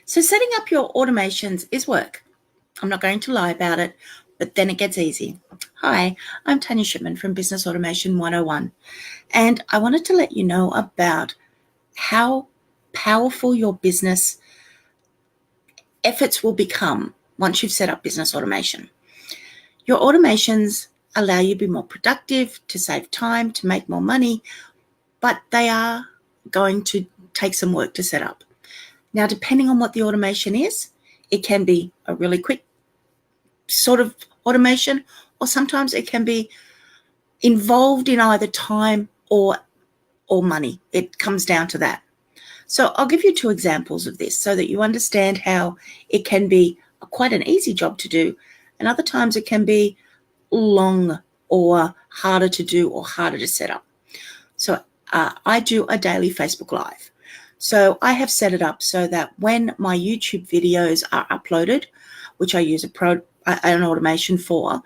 So setting up your automations is work. I'm not going to lie about it, but then it gets easy. Hi, I'm Tanya Shipman from Business Automation 101, and I wanted to let you know about how powerful your business efforts will become once you've set up business automation. Your automations allow you to be more productive, to save time, to make more money, but they are going to take some work to set up. Now, depending on what the automation is, it can be a really quick sort of automation, or sometimes it can be involved in either time or money. It comes down to that. So I'll give you two examples of this so that you understand how it can be quite an easy job to do, and other times it can be long or harder to do or harder to set up. So I do a daily Facebook Live. So I have set it up so that when my YouTube videos are uploaded, which I use an automation for,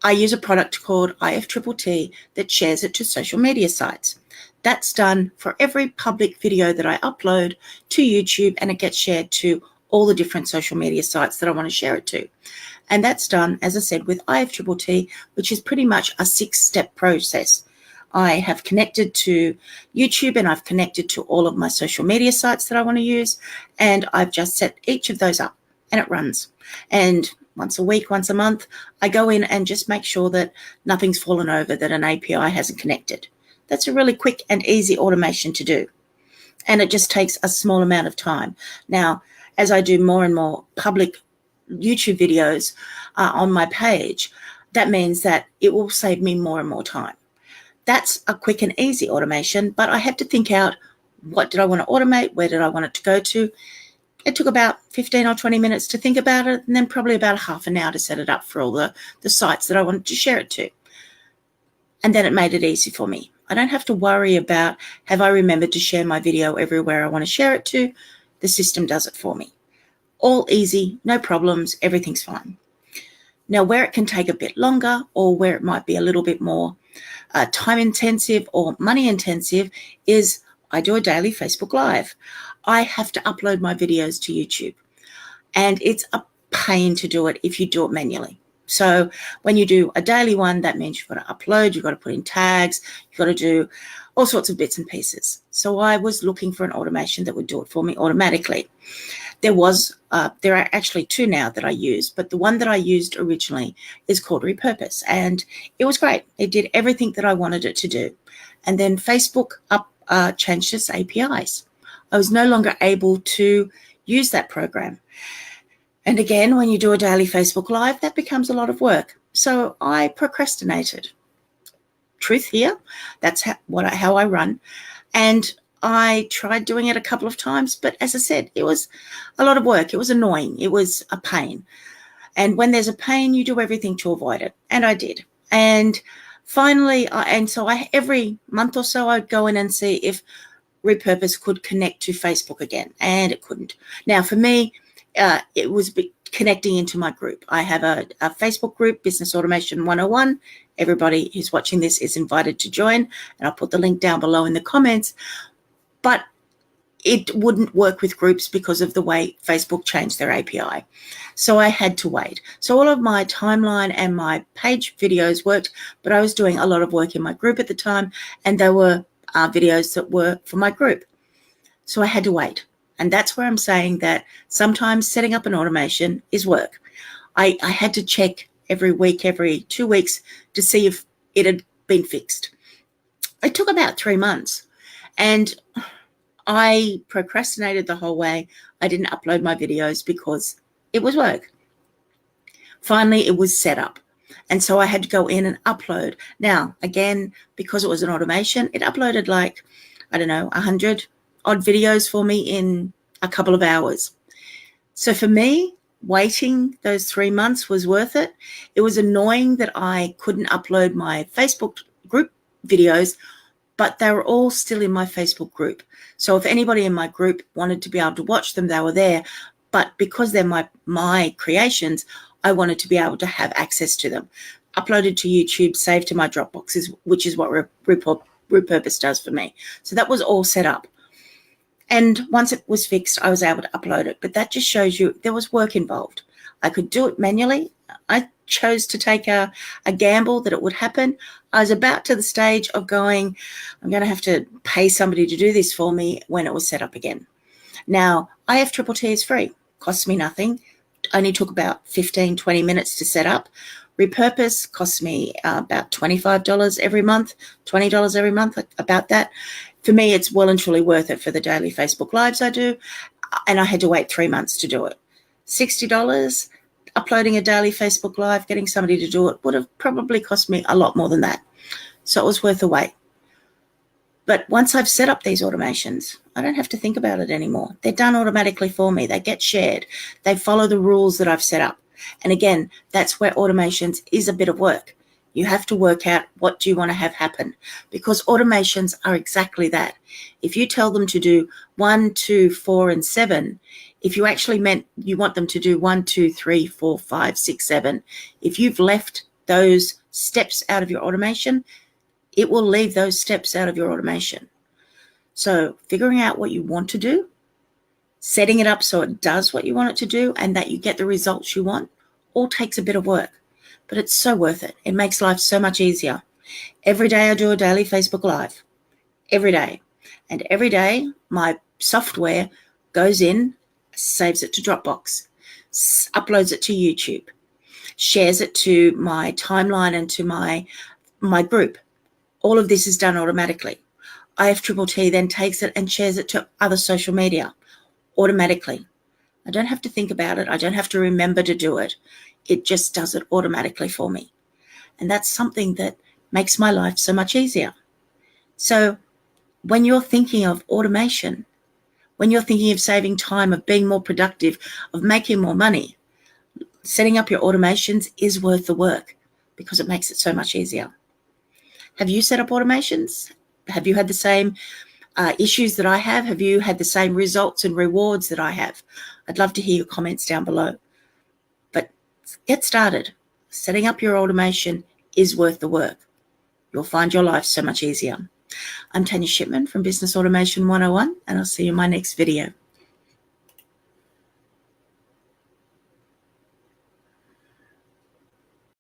I use a product called IFTTT that shares it to social media sites. That's done for every public video that I upload to YouTube, and it gets shared to all the different social media sites that I want to share it to. And that's done, as I said, with IFTTT, which is pretty much a 6-step process. I have connected to YouTube and I've connected to all of my social media sites that I want to use, and I've just set each of those up and it runs. And once a week, once a month, I go in and just make sure that nothing's fallen over, that an API hasn't connected. That's a really quick and easy automation to do. And it just takes a small amount of time. Now, as I do more and more public YouTube videos on my page, that means that it will save me more and more time. That's a quick and easy automation, but I had to think out, what did I want to automate? Where did I want it to go to? It took about 15 or 20 minutes to think about it, and then probably about half an hour to set it up for all the sites that I wanted to share it to. And then it made it easy for me. I don't have to worry about, have I remembered to share my video everywhere I want to share it to? The system does it for me. All easy, no problems, everything's fine. Now, where it can take a bit longer, or where it might be a little bit more time intensive or money intensive, is I do a daily Facebook Live. I have to upload my videos to YouTube, and it's a pain to do it if you do it manually. So when you do a daily one, that means you've got to upload, you've got to put in tags, you've got to do all sorts of bits and pieces. So I was looking for an automation that would do it for me automatically. There are actually two now that I use, but the one that I used originally is called Repurpose, and it was great. It did everything that I wanted it to do. And then Facebook changed its APIs. I was no longer able to use that program. And again, when you do a daily Facebook Live, that becomes a lot of work. So I procrastinated. Truth here, that's how I run. And I tried doing it a couple of times, but as I said, it was a lot of work. It was annoying. It was a pain. And when there's a pain, you do everything to avoid it. And I did. And finally, every month or so, I'd go in and see if Repurpose could connect to Facebook again, and it couldn't. Now, for me, it was connecting into my group. I have a Facebook group, Business Automation 101. Everybody who's watching this is invited to join, and I'll put the link down below in the comments. But it wouldn't work with groups because of the way Facebook changed their API. So I had to wait. So all of my timeline and my page videos worked, but I was doing a lot of work in my group at the time, and there were videos that were for my group. So I had to wait. And that's where I'm saying that sometimes setting up an automation is work. I had to check every week, every 2 weeks to see if it had been fixed. It took about 3 months, and I procrastinated the whole way. I didn't upload my videos because it was work. Finally, it was set up. And so I had to go in and upload. Now, again, because it was an automation, it uploaded 100 odd videos for me in a couple of hours. So for me, waiting those 3 months was worth it. It was annoying that I couldn't upload my Facebook group videos, but they were all still in my Facebook group. So if anybody in my group wanted to be able to watch them, they were there. But because they're my creations, I wanted to be able to have access to them. Uploaded to YouTube, saved to my Dropbox, which is what Repurpose does for me. So that was all set up. And once it was fixed, I was able to upload it. But that just shows you there was work involved. I could do it manually. I chose to take a gamble that it would happen. I was about to the stage of going, I'm going to have to pay somebody to do this for me when it was set up again. Now, IFTTT is free, costs me nothing. Only took about 15, 20 minutes to set up. Repurpose costs me about $25 every month, $20 every month, about that. For me, it's well and truly worth it for the daily Facebook Lives I do, and I had to wait 3 months to do it. $60, uploading a daily Facebook Live, getting somebody to do it would have probably cost me a lot more than that. So it was worth the wait. But once I've set up these automations, I don't have to think about it anymore. They're done automatically for me. They get shared. They follow the rules that I've set up. And again, that's where automations is a bit of work. You have to work out what do you want to have happen, because automations are exactly that. If you tell them to do 1, 2, 4, and 7, if you actually meant you want them to do 1, 2, 3, 4, 5, 6, 7, if you've left those steps out of your automation, it will leave those steps out of your automation. So figuring out what you want to do, setting it up so it does what you want it to do and that you get the results you want, all takes a bit of work, but it's so worth it. It makes life so much easier. Every day I do a daily Facebook Live, every day. And every day my software goes in, saves it to Dropbox, uploads it to YouTube, shares it to my timeline and to my group. All of this is done automatically. IFTTT then takes it and shares it to other social media automatically. I don't have to think about it. I don't have to remember to do it. It just does it automatically for me. And that's something that makes my life so much easier. So when you're thinking of automation, when you're thinking of saving time, of being more productive, of making more money, setting up your automations is worth the work because it makes it so much easier. Have you set up automations? Have you had the same issues that I have? Have you had the same results and rewards that I have? I'd love to hear your comments down below. But get started. Setting up your automation is worth the work. You'll find your life so much easier. I'm Tanya Shipman from Business Automation 101, and I'll see you in my next video.